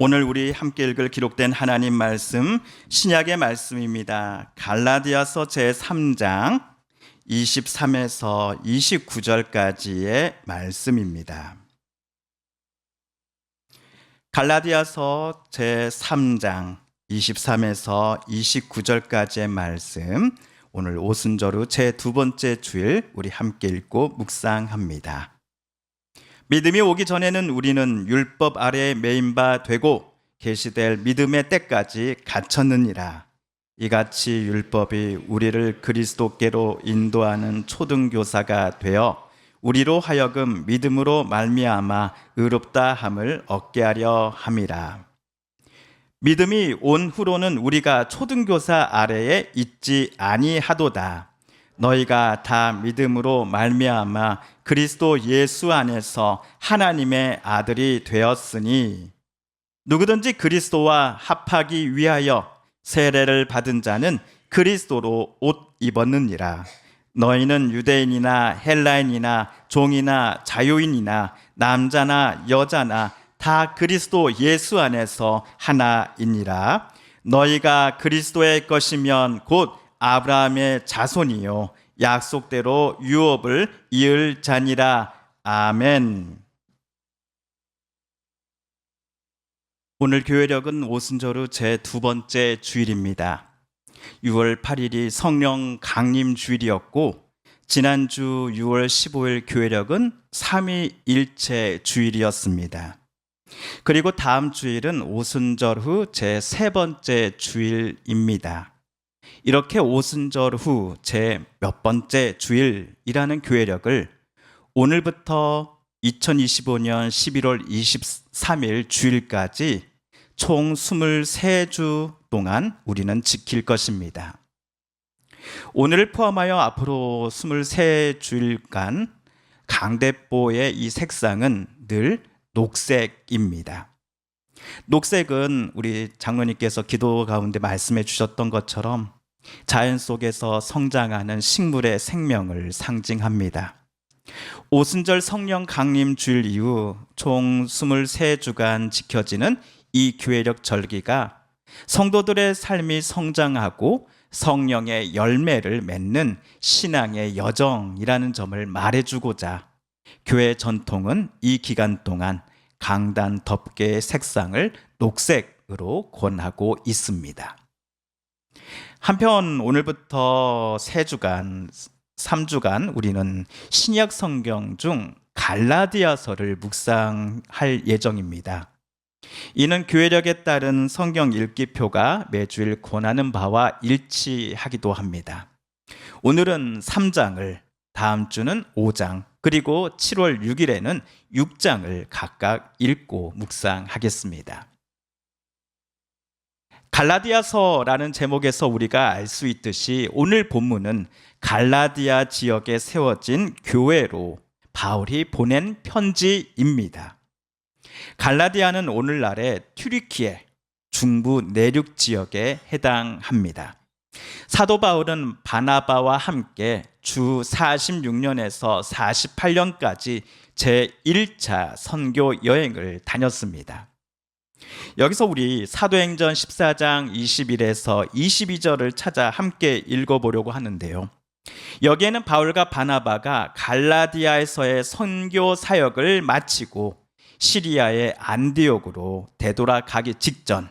오늘 우리 함께 읽을 기록된 하나님 말씀, 신약의 말씀입니다. 갈라디아서 제3장 23에서 29절까지의 말씀입니다. 갈라디아서 제3장 23에서 29절까지의 말씀, 오늘 오순절 후 제2 번째 주일 우리 함께 읽고 묵상합니다. 믿음이 오기 전에는 우리는 율법 아래에 매인 바 되고 계시될 믿음의 때까지 갇혔느니라. 이같이 율법이 우리를 그리스도께로 인도하는 초등교사가 되어 우리로 하여금 믿음으로 말미암아 의롭다 함을 얻게 하려 함이라. 믿음이 온 후로는 우리가 초등교사 아래에 있지 아니하도다. 너희가 다 믿음으로 말미암아 그리스도 예수 안에서 하나님의 아들이 되었으니 누구든지 그리스도와 합하기 위하여 세례를 받은 자는 그리스도로 옷 입었느니라. 너희는 유대인이나 헬라인이나 종이나 자유인이나 남자나 여자나 다 그리스도 예수 안에서 하나이니라. 너희가 그리스도의 것이면 곧 아브라함의 자손이요 약속대로 유업을 이을 자니라. 아멘. 오늘 교회력은 오순절 후 제2 번째 주일입니다. 6월 8일이 성령 강림 주일이었고 지난주 6월 15일 교회력은 삼위일체 주일이었습니다. 그리고 다음 주일은 오순절 후 제3 번째 주일입니다. 이렇게 오순절 후 제 몇 번째 주일이라는 교회력을 오늘부터 2025년 11월 23일 주일까지 총 23주 동안 우리는 지킬 것입니다. 오늘을 포함하여 앞으로 23주일간 강대보의 이 색상은 늘 녹색입니다. 녹색은 우리 장로님께서 기도 가운데 말씀해 주셨던 것처럼 자연 속에서 성장하는 식물의 생명을 상징합니다. 오순절 성령 강림 주일 이후 총 23주간 지켜지는 이 교회력 절기가 성도들의 삶이 성장하고 성령의 열매를 맺는 신앙의 여정이라는 점을 말해주고자 교회 전통은 이 기간 동안 강단 덮개의 색상을 녹색으로 권하고 있습니다. 한편 오늘부터 3주간 우리는 신약 성경 중 갈라디아서를 묵상할 예정입니다. 이는 교회력에 따른 성경 읽기표가 매주일 권하는 바와 일치하기도 합니다. 오늘은 3장을, 다음 주는 5장, 그리고 7월 6일에는 6장을 각각 읽고 묵상하겠습니다. 갈라디아서라는 제목에서 우리가 알 수 있듯이 오늘 본문은 갈라디아 지역에 세워진 교회로 바울이 보낸 편지입니다. 갈라디아는 오늘날의 튀르키예 중부 내륙 지역에 해당합니다. 사도 바울은 바나바와 함께 주 46년에서 48년까지 제1차 선교 여행을 다녔습니다. 여기서 우리 사도행전 14장 21에서 22절을 찾아 함께 읽어보려고 하는데요. 여기에는 바울과 바나바가 갈라디아에서의 선교 사역을 마치고 시리아의 안디옥으로 되돌아가기 직전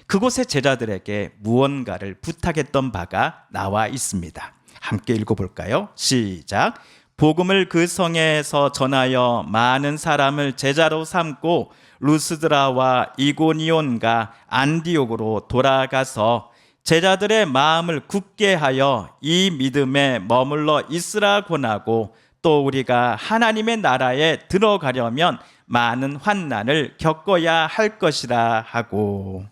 그곳의 제자들에게 무언가를 부탁했던 바가 나와 있습니다. 함께 읽어볼까요? 시작. 복음을 그 성에서 전하여 많은 사람을 제자로 삼고 루스드라와 이고니온과 안디옥으로 돌아가서 제자들의 마음을 굳게 하여 이 믿음에 머물러 있으라 권하고 또 우리가 하나님의 나라에 들어가려면 많은 환난을 겪어야 할 것이라 하고,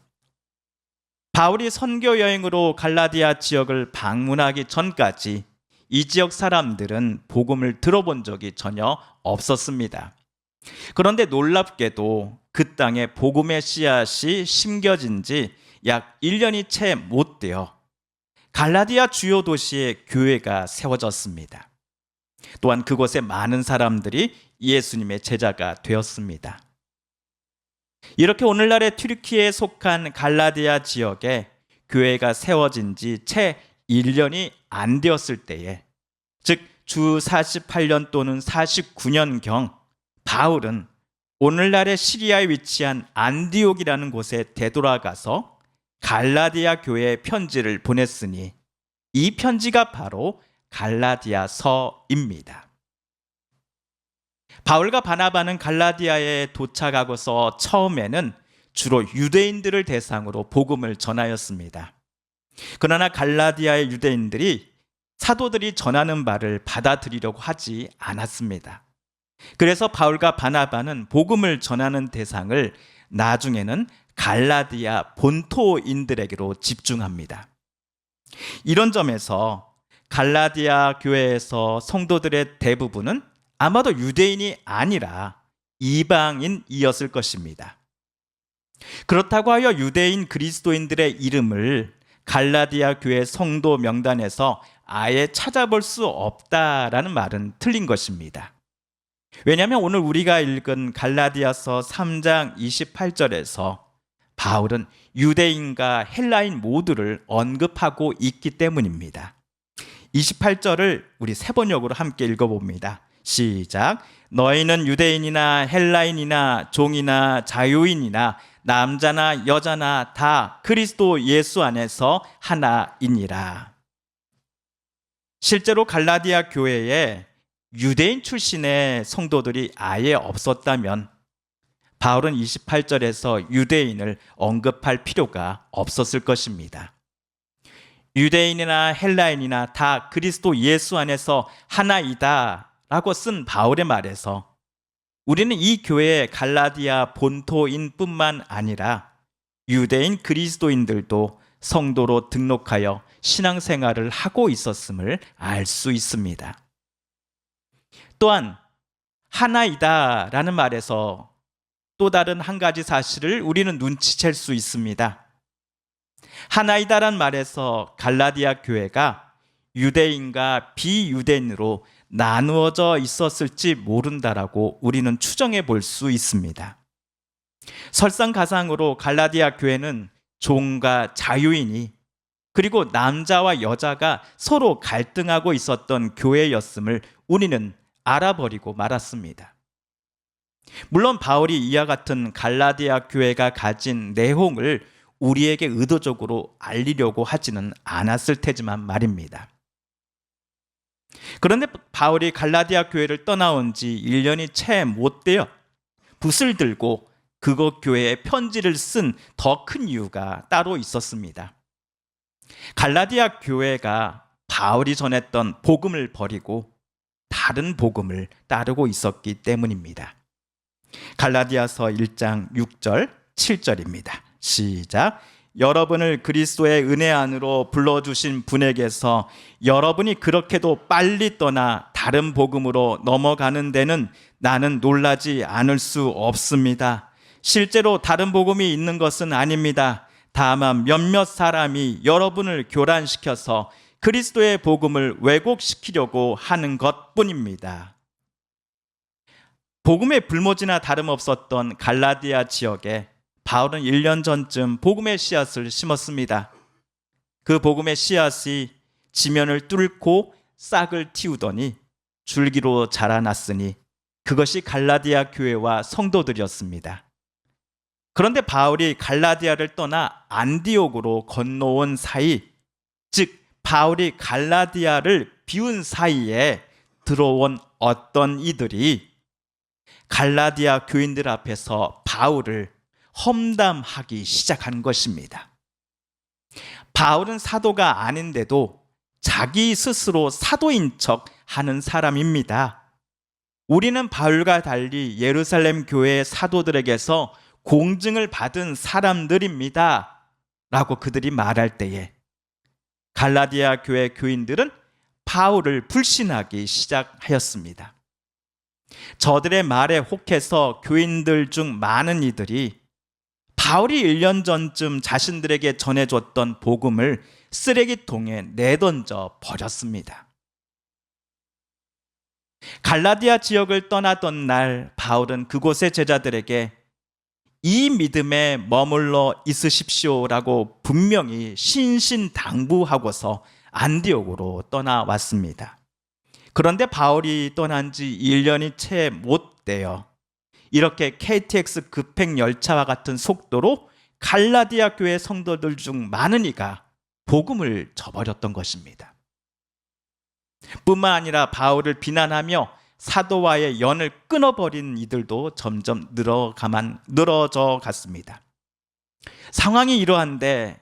바울이 선교 여행으로 갈라디아 지역을 방문하기 전까지 이 지역 사람들은 복음을 들어본 적이 전혀 없었습니다. 그런데 놀랍게도 그 땅에 복음의 씨앗이 심겨진 지 약 1년이 채 못 되어 갈라디아 주요 도시에 교회가 세워졌습니다. 또한 그곳에 많은 사람들이 예수님의 제자가 되었습니다. 이렇게 오늘날의 튀르키예에 속한 갈라디아 지역에 교회가 세워진 지 채 1년이 안 되었을 때에, 즉 주 48년 또는 49년경 바울은 오늘날의 시리아에 위치한 안디옥이라는 곳에 되돌아가서 갈라디아 교회에 편지를 보냈으니 이 편지가 바로 갈라디아서입니다. 바울과 바나바는 갈라디아에 도착하고서 처음에는 주로 유대인들을 대상으로 복음을 전하였습니다. 그러나 갈라디아의 유대인들이 사도들이 전하는 바를 받아들이려고 하지 않았습니다. 그래서 바울과 바나바는 복음을 전하는 대상을 나중에는 갈라디아 본토인들에게로 집중합니다. 이런 점에서 갈라디아 교회에서 성도들의 대부분은 아마도 유대인이 아니라 이방인이었을 것입니다. 그렇다고 하여 유대인 그리스도인들의 이름을 갈라디아 교회 성도 명단에서 아예 찾아볼 수 없다라는 말은 틀린 것입니다. 왜냐하면 오늘 우리가 읽은 갈라디아서 3장 28절에서 바울은 유대인과 헬라인 모두를 언급하고 있기 때문입니다. 28절을 우리 세 번역으로 함께 읽어봅니다. 시작. 너희는 유대인이나 헬라인이나 종이나 자유인이나 남자나 여자나 다 그리스도 예수 안에서 하나이니라. 실제로 갈라디아 교회에 유대인 출신의 성도들이 아예 없었다면 바울은 28절에서 유대인을 언급할 필요가 없었을 것입니다. 유대인이나 헬라인이나 다 그리스도 예수 안에서 하나이다 라고 쓴 바울의 말에서 우리는 이 교회의 갈라디아 본토인 뿐만 아니라 유대인 그리스도인들도 성도로 등록하여 신앙생활을 하고 있었음을 알 수 있습니다. 또한 하나이다 라는 말에서 또 다른 한 가지 사실을 우리는 눈치챌 수 있습니다. 하나이다란 말에서 갈라디아 교회가 유대인과 비유대인으로 나누어져 있었을지 모른다라고 우리는 추정해 볼 수 있습니다. 설상가상으로 갈라디아 교회는 종과 자유인이 그리고 남자와 여자가 서로 갈등하고 있었던 교회였음을 우리는 알아버리고 말았습니다. 물론 바울이 이와 같은 갈라디아 교회가 가진 내용을 우리에게 의도적으로 알리려고 하지는 않았을 테지만 말입니다. 그런데 바울이 갈라디아 교회를 떠나온 지 1년이 채 못 되어 붓을 들고 그곳 교회에 편지를 쓴 더 큰 이유가 따로 있었습니다. 갈라디아 교회가 바울이 전했던 복음을 버리고 다른 복음을 따르고 있었기 때문입니다. 갈라디아서 1장 6절 7절입니다. 시작. 여러분을 그리스도의 은혜 안으로 불러주신 분에게서 여러분이 그렇게도 빨리 떠나 다른 복음으로 넘어가는 데는 나는 놀라지 않을 수 없습니다. 실제로 다른 복음이 있는 것은 아닙니다. 다만 몇몇 사람이 여러분을 교란시켜서 그리스도의 복음을 왜곡시키려고 하는 것뿐입니다. 복음의 불모지나 다름없었던 갈라디아 지역에 바울은 1년 전쯤 복음의 씨앗을 심었습니다. 그 복음의 씨앗이 지면을 뚫고 싹을 틔우더니 줄기로 자라났으니 그것이 갈라디아 교회와 성도들이었습니다. 그런데 바울이 갈라디아를 떠나 안디옥으로 건너온 사이, 즉 바울이 갈라디아를 비운 사이에 들어온 어떤 이들이 갈라디아 교인들 앞에서 바울을 험담하기 시작한 것입니다. 바울은 사도가 아닌데도 자기 스스로 사도인 척 하는 사람입니다. 우리는 바울과 달리 예루살렘 교회의 사도들에게서 공증을 받은 사람들입니다 라고 그들이 말할 때에 갈라디아 교회 교인들은 바울을 불신하기 시작하였습니다. 저들의 말에 혹해서 교인들 중 많은 이들이 바울이 1년 전쯤 자신들에게 전해줬던 복음을 쓰레기통에 내던져 버렸습니다. 갈라디아 지역을 떠나던 날 바울은 그곳의 제자들에게 이 믿음에 머물러 있으십시오라고 분명히 신신당부하고서 안디옥으로 떠나왔습니다. 그런데 바울이 떠난 지 1년이 채 못 되어 이렇게 KTX 급행 열차와 같은 속도로 갈라디아 교회 성도들 중 많은 이가 복음을 저버렸던 것입니다. 뿐만 아니라 바울을 비난하며 사도와의 연을 끊어버린 이들도 점점 늘어져 갔습니다. 상황이 이러한데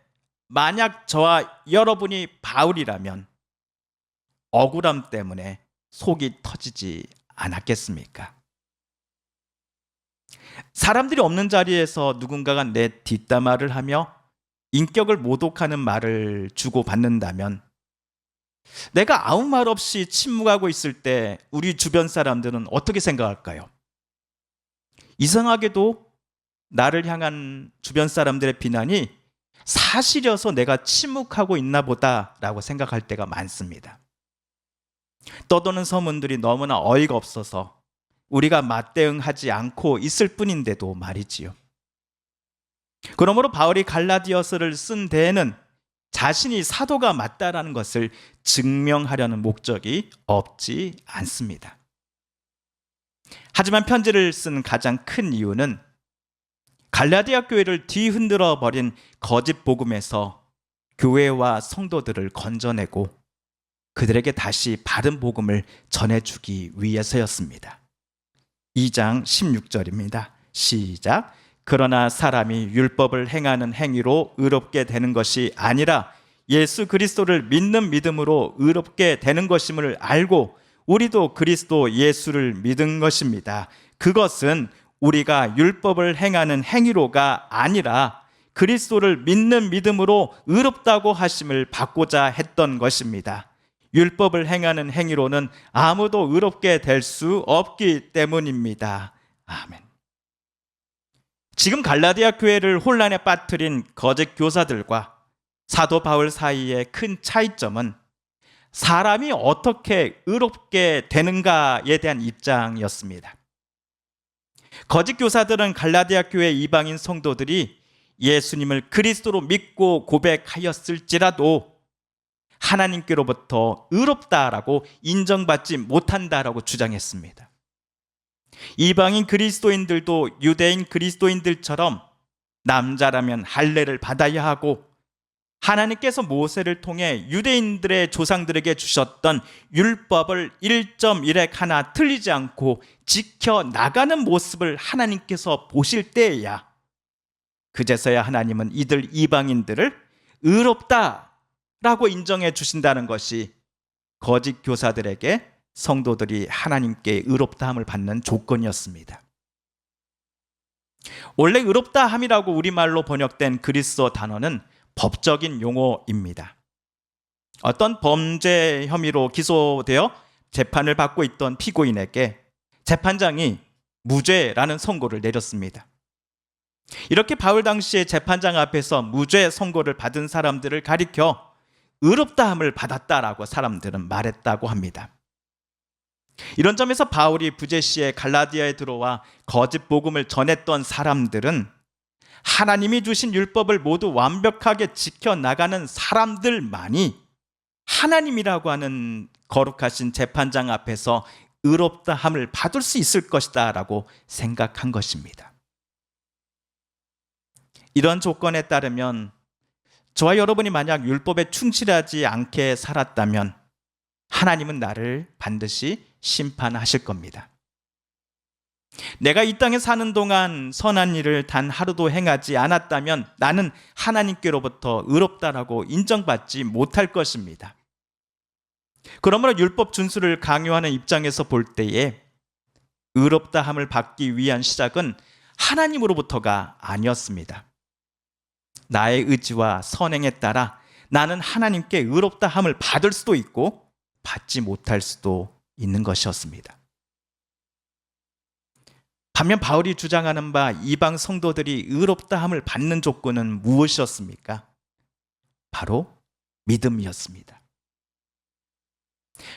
만약 저와 여러분이 바울이라면 억울함 때문에 속이 터지지 않았겠습니까? 사람들이 없는 자리에서 누군가가 내 뒷담화를 하며 인격을 모독하는 말을 주고받는다면 내가 아무 말 없이 침묵하고 있을 때 우리 주변 사람들은 어떻게 생각할까요? 이상하게도 나를 향한 주변 사람들의 비난이 사실이어서 내가 침묵하고 있나 보다라고 생각할 때가 많습니다. 떠도는 소문들이 너무나 어이가 없어서 우리가 맞대응하지 않고 있을 뿐인데도 말이지요. 그러므로 바울이 갈라디아서를 쓴 데에는 자신이 사도가 맞다라는 것을 증명하려는 목적이 없지 않습니다. 하지만 편지를 쓴 가장 큰 이유는 갈라디아 교회를 뒤흔들어 버린 거짓 복음에서 교회와 성도들을 건져내고 그들에게 다시 바른 복음을 전해주기 위해서였습니다. 2장 16절입니다. 시작. 그러나 사람이 율법을 행하는 행위로 의롭게 되는 것이 아니라 예수 그리스도를 믿는 믿음으로 의롭게 되는 것임을 알고 우리도 그리스도 예수를 믿은 것입니다. 그것은 우리가 율법을 행하는 행위로가 아니라 그리스도를 믿는 믿음으로 의롭다고 하심을 받고자 했던 것입니다. 율법을 행하는 행위로는 아무도 의롭게 될 수 없기 때문입니다. 아멘. 지금 갈라디아 교회를 혼란에 빠뜨린 거짓 교사들과 사도 바울 사이의 큰 차이점은 사람이 어떻게 의롭게 되는가에 대한 입장이었습니다. 거짓 교사들은 갈라디아 교회 이방인 성도들이 예수님을 그리스도로 믿고 고백하였을지라도 하나님께로부터 의롭다라고 인정받지 못한다라고 주장했습니다. 이방인 그리스도인들도 유대인 그리스도인들처럼 남자라면 할례를 받아야 하고 하나님께서 모세를 통해 유대인들의 조상들에게 주셨던 율법을 1.1획 하나 틀리지 않고 지켜나가는 모습을 하나님께서 보실 때에야 그제서야 하나님은 이들 이방인들을 의롭다라고 인정해 주신다는 것이 거짓 교사들에게 성도들이 하나님께 의롭다함을 받는 조건이었습니다. 원래 의롭다함이라고 우리말로 번역된 그리스어 단어는 법적인 용어입니다. 어떤 범죄 혐의로 기소되어 재판을 받고 있던 피고인에게 재판장이 무죄라는 선고를 내렸습니다. 이렇게 바울 당시에 재판장 앞에서 무죄 선고를 받은 사람들을 가리켜 의롭다함을 받았다라고 사람들은 말했다고 합니다. 이런 점에서 바울이 부제시에 갈라디아에 들어와 거짓 복음을 전했던 사람들은 하나님이 주신 율법을 모두 완벽하게 지켜나가는 사람들만이 하나님이라고 하는 거룩하신 재판장 앞에서 의롭다함을 받을 수 있을 것이다 라고 생각한 것입니다. 이런 조건에 따르면 저와 여러분이 만약 율법에 충실하지 않게 살았다면 하나님은 나를 반드시 심판하실 겁니다. 내가 이 땅에 사는 동안 선한 일을 단 하루도 행하지 않았다면 나는 하나님께로부터 의롭다라고 인정받지 못할 것입니다. 그러므로 율법 준수를 강요하는 입장에서 볼 때에 의롭다함을 받기 위한 시작은 하나님으로부터가 아니었습니다. 나의 의지와 선행에 따라 나는 하나님께 의롭다함을 받을 수도 있고 받지 못할 수도 있는 것이었습니다. 반면 바울이 주장하는 바 이방 성도들이 의롭다함을 받는 조건은 무엇이었습니까? 바로 믿음이었습니다.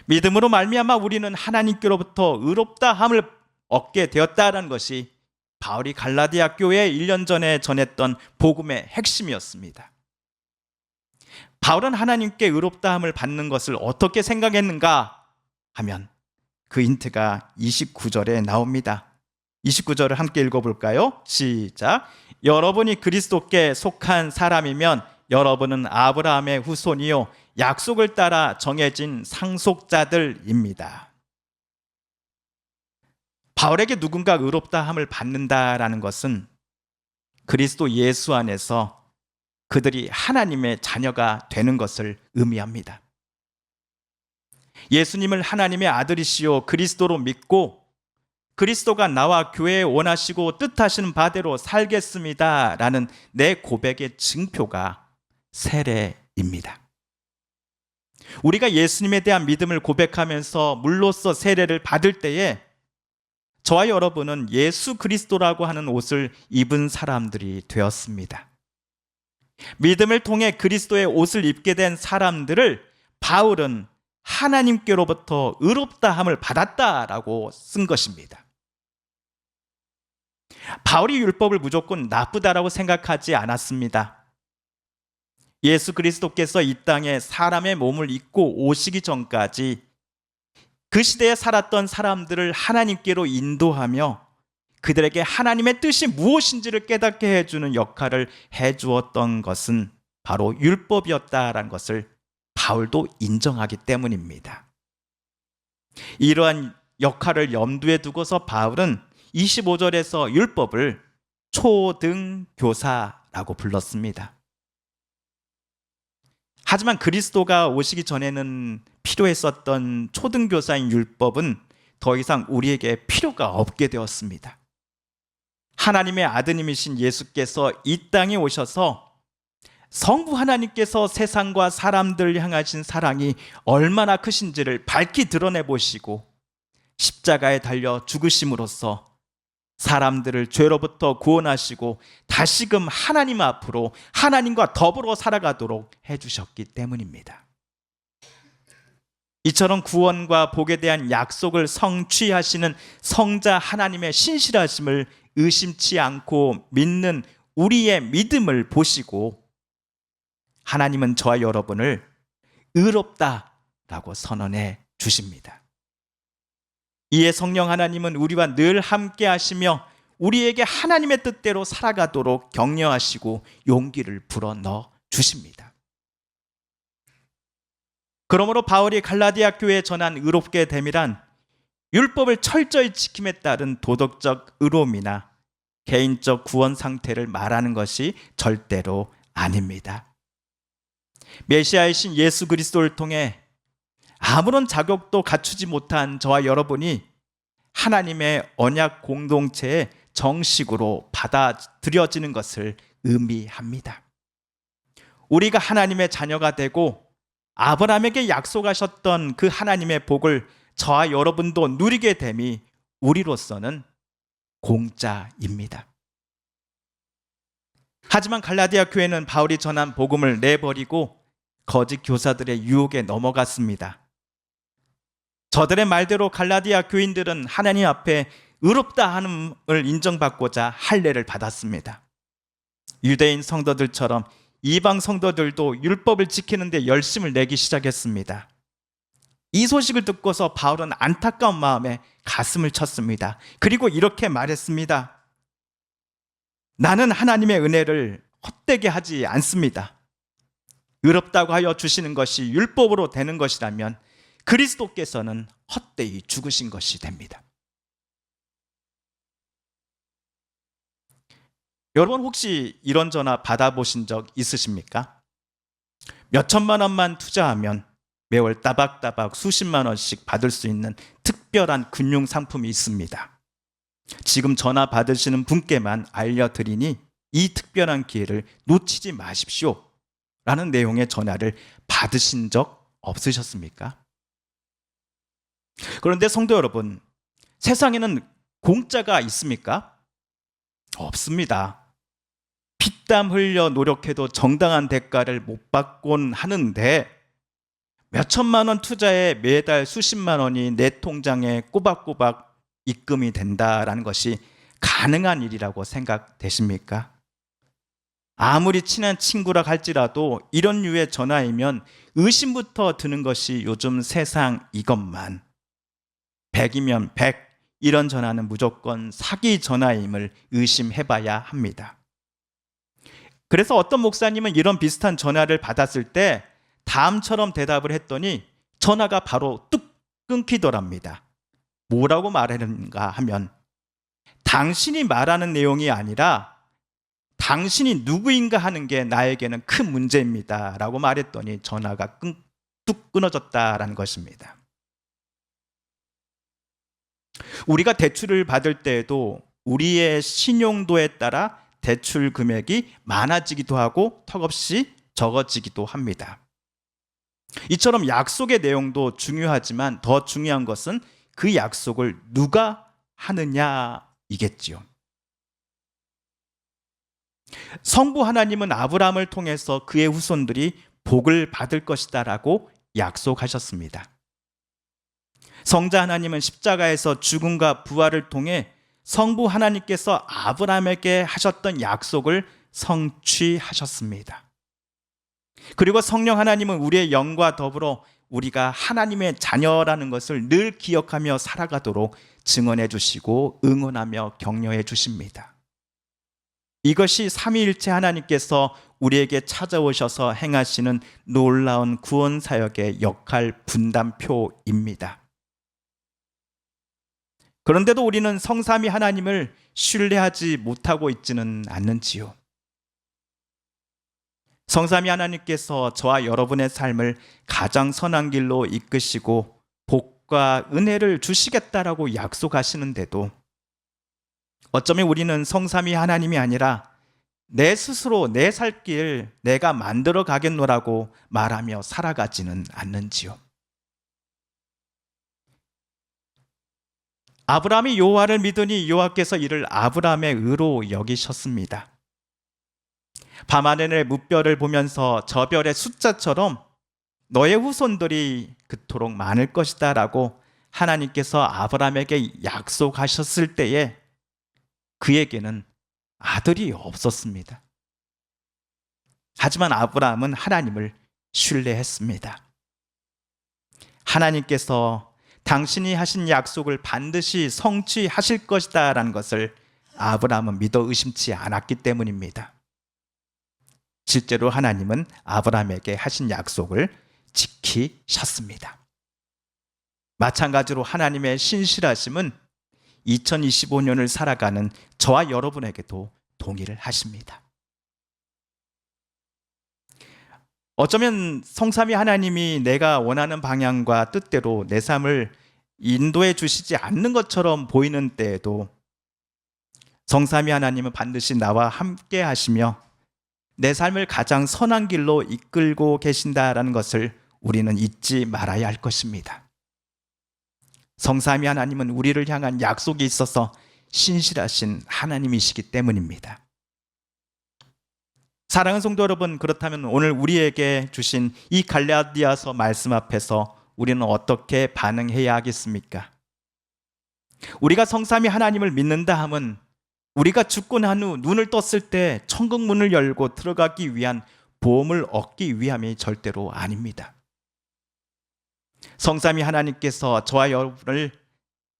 믿음으로 말미암아 우리는 하나님께로부터 의롭다함을 얻게 되었다는 것이 바울이 갈라디아 교회에 1년 전에 전했던 복음의 핵심이었습니다. 바울은 하나님께 의롭다함을 받는 것을 어떻게 생각했는가 하면 그 힌트가 29절에 나옵니다. 29절을 함께 읽어볼까요? 시작. 여러분이 그리스도께 속한 사람이면 여러분은 아브라함의 후손이요 약속을 따라 정해진 상속자들입니다. 바울에게 누군가 의롭다함을 받는다라는 것은 그리스도 예수 안에서 그들이 하나님의 자녀가 되는 것을 의미합니다. 예수님을 하나님의 아들이시요 그리스도로 믿고 그리스도가 나와 교회에 원하시고 뜻하시는 바대로 살겠습니다 라는 내 고백의 증표가 세례입니다. 우리가 예수님에 대한 믿음을 고백하면서 물로써 세례를 받을 때에 저와 여러분은 예수 그리스도라고 하는 옷을 입은 사람들이 되었습니다. 믿음을 통해 그리스도의 옷을 입게 된 사람들을 바울은 하나님께로부터 의롭다함을 받았다라고 쓴 것입니다. 바울이 율법을 무조건 나쁘다라고 생각하지 않았습니다. 예수 그리스도께서 이 땅에 사람의 몸을 입고 오시기 전까지 그 시대에 살았던 사람들을 하나님께로 인도하며 그들에게 하나님의 뜻이 무엇인지를 깨닫게 해주는 역할을 해주었던 것은 바로 율법이었다라는 것을 바울도 인정하기 때문입니다. 이러한 역할을 염두에 두고서 바울은 25절에서 율법을 초등교사라고 불렀습니다. 하지만 그리스도가 오시기 전에는 필요했었던 초등교사인 율법은 더 이상 우리에게 필요가 없게 되었습니다. 하나님의 아드님이신 예수께서 이 땅에 오셔서 성부 하나님께서 세상과 사람들 향하신 사랑이 얼마나 크신지를 밝히 드러내 보시고 십자가에 달려 죽으심으로써 사람들을 죄로부터 구원하시고 다시금 하나님 앞으로 하나님과 더불어 살아가도록 해주셨기 때문입니다. 이처럼 구원과 복에 대한 약속을 성취하시는 성자 하나님의 신실하심을 의심치 않고 믿는 우리의 믿음을 보시고 하나님은 저와 여러분을 의롭다라고 선언해 주십니다. 이에 성령 하나님은 우리와 늘 함께 하시며 우리에게 하나님의 뜻대로 살아가도록 격려하시고 용기를 불어넣어 주십니다. 그러므로 바울이 갈라디아 교회에 전한 의롭게 됨이란 율법을 철저히 지킴에 따른 도덕적 의로움이나 개인적 구원 상태를 말하는 것이 절대로 아닙니다. 메시아이신 예수 그리스도를 통해 아무런 자격도 갖추지 못한 저와 여러분이 하나님의 언약 공동체에 정식으로 받아들여지는 것을 의미합니다. 우리가 하나님의 자녀가 되고 아브라함에게 약속하셨던 그 하나님의 복을 저와 여러분도 누리게 됨이 우리로서는 공짜입니다. 하지만 갈라디아 교회는 바울이 전한 복음을 내버리고 거짓 교사들의 유혹에 넘어갔습니다. 저들의 말대로 갈라디아 교인들은 하나님 앞에 의롭다 함을 인정받고자 할례를 받았습니다. 유대인 성도들처럼 이방 성도들도 율법을 지키는 데 열심을 내기 시작했습니다. 이 소식을 듣고서 바울은 안타까운 마음에 가슴을 쳤습니다. 그리고 이렇게 말했습니다. 나는 하나님의 은혜를 헛되게 하지 않습니다. 의롭다고 하여 주시는 것이 율법으로 되는 것이라면 그리스도께서는 헛되이 죽으신 것이 됩니다. 여러분 혹시 이런 전화 받아보신 적 있으십니까? 몇 천만 원만 투자하면 매월 따박따박 수십만 원씩 받을 수 있는 특별한 금융 상품이 있습니다. 지금 전화 받으시는 분께만 알려드리니 이 특별한 기회를 놓치지 마십시오 라는 내용의 전화를 받으신 적 없으셨습니까? 그런데 성도 여러분, 세상에는 공짜가 있습니까? 없습니다. 피땀 흘려 노력해도 정당한 대가를 못 받곤 하는데 몇 천만 원 투자에 매달 수십만 원이 내 통장에 꼬박꼬박 입금이 된다라는 것이 가능한 일이라고 생각되십니까? 아무리 친한 친구라 할지라도 이런 류의 전화이면 의심부터 드는 것이 요즘 세상 이것만. 100이면 100, 이런 전화는 무조건 사기 전화임을 의심해봐야 합니다. 그래서 어떤 목사님은 이런 비슷한 전화를 받았을 때 다음처럼 대답을 했더니 전화가 바로 뚝 끊기더랍니다. 뭐라고 말하는가 하면, 당신이 말하는 내용이 아니라 당신이 누구인가 하는 게 나에게는 큰 문제입니다 라고 말했더니 전화가 뚝 끊어졌다라는 것입니다. 우리가 대출을 받을 때에도 우리의 신용도에 따라 대출 금액이 많아지기도 하고 턱없이 적어지기도 합니다. 이처럼 약속의 내용도 중요하지만 더 중요한 것은 그 약속을 누가 하느냐이겠지요. 성부 하나님은 아브라함을 통해서 그의 후손들이 복을 받을 것이다 라고 약속하셨습니다. 성자 하나님은 십자가에서 죽음과 부활을 통해 성부 하나님께서 아브라함에게 하셨던 약속을 성취하셨습니다. 그리고 성령 하나님은 우리의 영과 더불어 우리가 하나님의 자녀라는 것을 늘 기억하며 살아가도록 증언해 주시고 응원하며 격려해 주십니다. 이것이 삼위일체 하나님께서 우리에게 찾아오셔서 행하시는 놀라운 구원 사역의 역할 분담표입니다. 그런데도 우리는 성삼위 하나님을 신뢰하지 못하고 있지는 않는지요. 성삼위 하나님께서 저와 여러분의 삶을 가장 선한 길로 이끄시고 복과 은혜를 주시겠다라고 약속하시는데도 어쩌면 우리는 성삼위 하나님이 아니라 내 스스로 내 살 길 내가 만들어 가겠노라고 말하며 살아가지는 않는지요. 아브라함이 여호와를 믿으니 여호와께서 이를 아브라함의 의로 여기셨습니다. 밤하늘의 무별을 보면서 저 별의 숫자처럼 너의 후손들이 그토록 많을 것이다 라고 하나님께서 아브라함에게 약속하셨을 때에 그에게는 아들이 없었습니다. 하지만 아브라함은 하나님을 신뢰했습니다. 하나님께서 당신이 하신 약속을 반드시 성취하실 것이다 라는 것을 아브라함은 믿어 의심치 않았기 때문입니다. 실제로 하나님은 아브라함에게 하신 약속을 지키셨습니다. 마찬가지로 하나님의 신실하심은 2025년을 살아가는 저와 여러분에게도 동의를 하십니다. 어쩌면 성삼위 하나님이 내가 원하는 방향과 뜻대로 내 삶을 인도해 주시지 않는 것처럼 보이는 때에도 성삼위 하나님은 반드시 나와 함께 하시며 내 삶을 가장 선한 길로 이끌고 계신다라는 것을 우리는 잊지 말아야 할 것입니다. 성삼위 하나님은 우리를 향한 약속이 있어서 신실하신 하나님이시기 때문입니다. 사랑하는 성도 여러분, 그렇다면 오늘 우리에게 주신 이 갈라디아서 말씀 앞에서 우리는 어떻게 반응해야 하겠습니까? 우리가 성삼위 하나님을 믿는다 함은 우리가 죽고 난 후 눈을 떴을 때 천국 문을 열고 들어가기 위한 보험을 얻기 위함이 절대로 아닙니다. 성삼위 하나님께서 저와 여러분을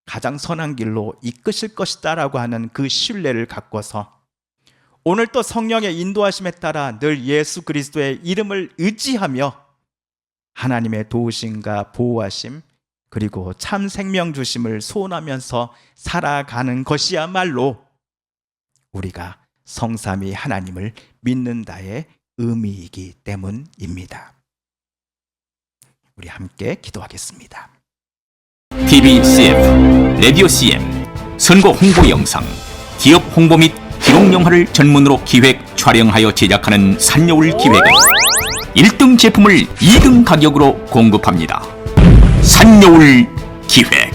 가장 선한 길로 이끄실 것이다 라고 하는 그 신뢰를 갖고서 오늘 또 성령의 인도하심에 따라 늘 예수 그리스도의 이름을 의지하며 하나님의 도우심과 보호하심 그리고 참 생명 주심을 소원하면서 살아가는 것이야말로 우리가 성삼위 하나님을 믿는다의 의미이기 때문입니다. 우리 함께 기도하겠습니다. TV CF, 라디오 CM, 선거 홍보 영상, 기업 홍보 및 기록 영화를 전문으로 기획, 촬영하여 제작하는 산여울 기획은 1등 제품을 2등 가격으로 공급합니다. 산여울 기획.